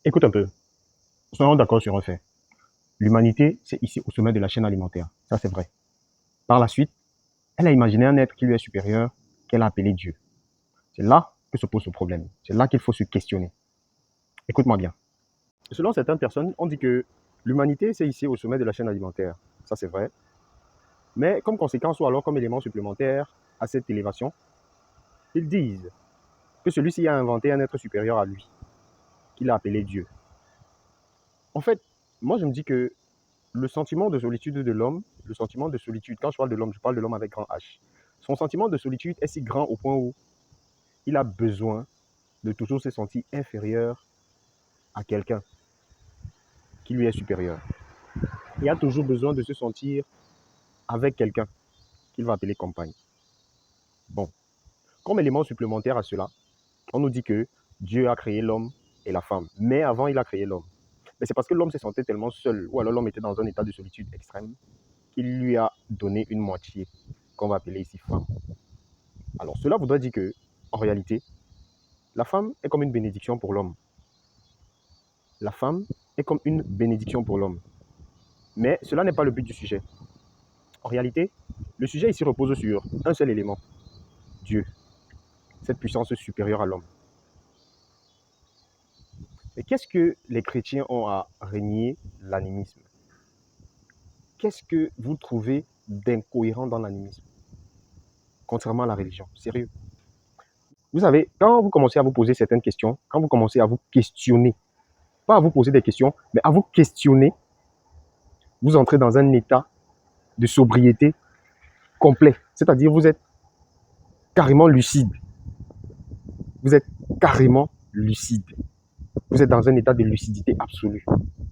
Écoute un peu, soyons d'accord sur un fait. L'humanité, c'est ici au sommet de la chaîne alimentaire. Ça, c'est vrai. Par la suite, elle a imaginé un être qui lui est supérieur, qu'elle a appelé Dieu. C'est là que se pose le problème. C'est là qu'il faut se questionner. Écoute-moi bien. Selon certaines personnes, on dit que l'humanité, c'est ici au sommet de la chaîne alimentaire. Ça, c'est vrai. Mais comme conséquence ou alors comme élément supplémentaire à cette élévation, ils disent que celui-ci a inventé un être supérieur à lui, qu'il a appelé Dieu. En fait, moi, je me dis que le sentiment de solitude de l'homme, le sentiment de solitude, quand je parle de l'homme, je parle de l'homme avec grand H. Son sentiment de solitude est si grand au point où il a besoin de toujours se sentir inférieur à quelqu'un qui lui est supérieur. Il a toujours besoin de se sentir avec quelqu'un qu'il va appeler compagne. Bon, comme élément supplémentaire à cela, on nous dit que Dieu a créé l'homme et la femme. Mais avant, il a créé l'homme. Mais c'est parce que l'homme se sentait tellement seul, ou alors l'homme était dans un état de solitude extrême, qu'il lui a donné une moitié, qu'on va appeler ici femme. Alors cela voudrait dire que, en réalité, la femme est comme une bénédiction pour l'homme. La femme est comme une bénédiction pour l'homme. Mais cela n'est pas le but du sujet. En réalité, le sujet ici repose sur un seul élément, Dieu, cette puissance supérieure à l'homme. Et qu'est-ce que les chrétiens ont à régner l'animisme? Qu'est-ce que vous trouvez d'incohérent dans l'animisme, contrairement à la religion? Sérieux. Vous savez, quand vous commencez à vous poser certaines questions, quand vous commencez à vous questionner, pas à vous poser des questions, mais à vous questionner, vous entrez dans un état de sobriété complet. C'est-à-dire, vous êtes carrément lucide. Vous êtes carrément lucide. Vous êtes dans un état de lucidité absolue.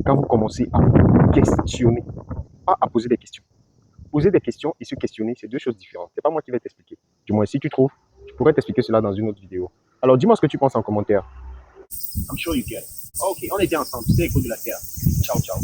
Quand vous commencez à vous questionner, pas à poser des questions. Poser des questions et se questionner, c'est deux choses différentes. C'est pas moi qui vais t'expliquer. Du moins, si tu trouves, je pourrais t'expliquer cela dans une autre vidéo. Alors, dis-moi ce que tu penses en commentaire. I'm sure you get it. Ok, on était ensemble. C'était Écho de la Terre. Ciao, ciao.